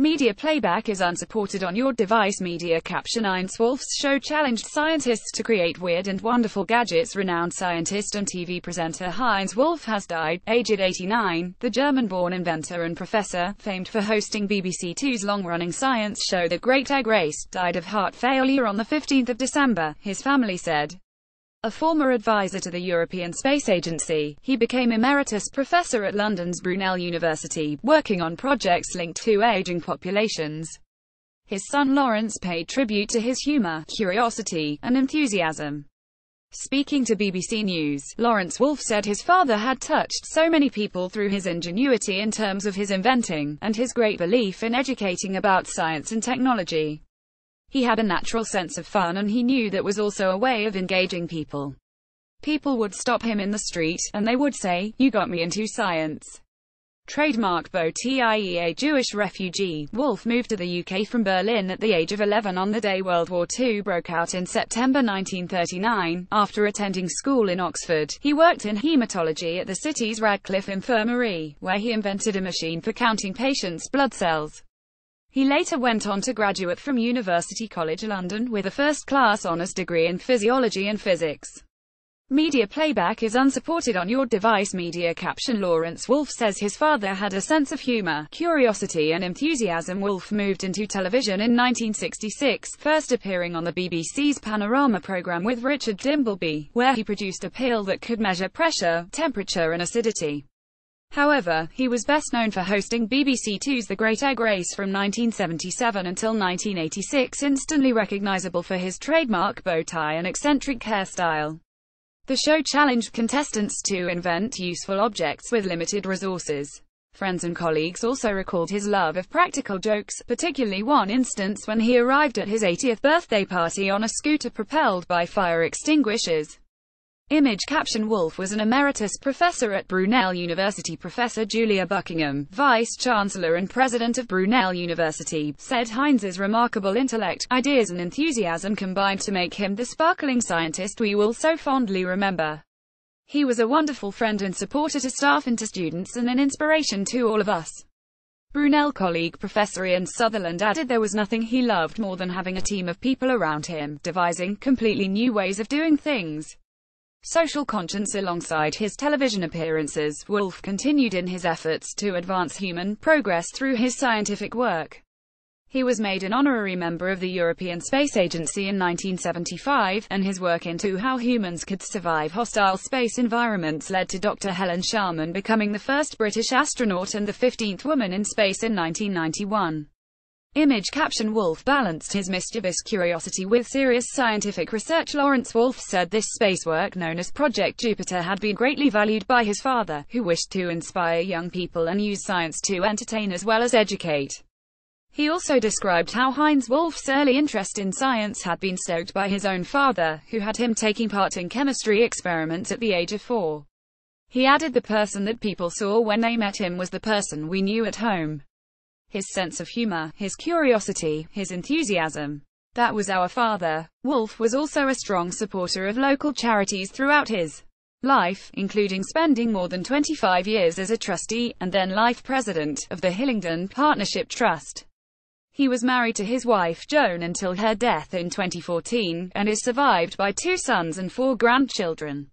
Media playback is unsupported on your device. Media caption: Heinz Wolff's show challenged scientists to create weird and wonderful gadgets. Renowned scientist and TV presenter Heinz Wolff has died, aged 89. The German-born inventor and professor, famed for hosting BBC Two's long-running science show The Great Egg Race, died of heart failure on the 15th of December, his family said. A former advisor to the European Space Agency, he became emeritus professor at London's Brunel University, working on projects linked to aging populations. His son Lawrence paid tribute to his humor, curiosity, and enthusiasm. Speaking to BBC News, Lawrence Wolff said his father had touched so many people through his ingenuity in terms of his inventing, and his great belief in educating about science and technology. He had a natural sense of fun, and he knew that was also a way of engaging people. People would stop him in the street, and they would say, "You got me into science." Trademark Botie, Jewish refugee, Wolff moved to the UK from Berlin at the age of 11 on the day World War II broke out in September 1939. After attending school in Oxford, he worked in haematology at the city's Radcliffe Infirmary, where he invented a machine for counting patients' blood cells. He later went on to graduate from University College London with a first-class honours degree in physiology and physics. Media playback is unsupported on your device. Media caption: Lawrence Wolff says his father had a sense of humour, curiosity and enthusiasm. Wolff moved into television in 1966, first appearing on the BBC's Panorama programme with Richard Dimbleby, where he produced a pill that could measure pressure, temperature and acidity. However, he was best known for hosting BBC Two's The Great Egg Race from 1977 until 1986, instantly recognisable for his trademark bow tie and eccentric hairstyle. The show challenged contestants to invent useful objects with limited resources. Friends and colleagues also recalled his love of practical jokes, particularly one instance when he arrived at his 80th birthday party on a scooter propelled by fire extinguishers. Image caption: Wolff was an emeritus professor at Brunel University. Professor Julia Buckingham, Vice-Chancellor and President of Brunel University, said Heinz's remarkable intellect, ideas and enthusiasm combined to make him the sparkling scientist we will so fondly remember. He was a wonderful friend and supporter to staff and to students, and an inspiration to all of us. Brunel colleague Professor Ian Sutherland added there was nothing he loved more than having a team of people around him, devising completely new ways of doing things. Social conscience. Alongside his television appearances, Wolff continued in his efforts to advance human progress through his scientific work. He was made an honorary member of the European Space Agency in 1975, and his work into how humans could survive hostile space environments led to Dr. Helen Sharman becoming the first British astronaut and the 15th woman in space in 1991. Image caption: Wolff balanced his mischievous curiosity with serious scientific research. Lawrence Wolff said this spacework, known as Project Jupiter, had been greatly valued by his father, who wished to inspire young people and use science to entertain as well as educate. He also described how Heinz Wolff's early interest in science had been stoked by his own father, who had him taking part in chemistry experiments at the age of 4. He added, "The person that people saw when they met him was the person we knew at home. His sense of humor, his curiosity, his enthusiasm. That was our father." Wolff was also a strong supporter of local charities throughout his life, including spending more than 25 years as a trustee, and then life president, of the Hillingdon Partnership Trust. He was married to his wife Joan until her death in 2014, and is survived by 2 sons and 4 grandchildren.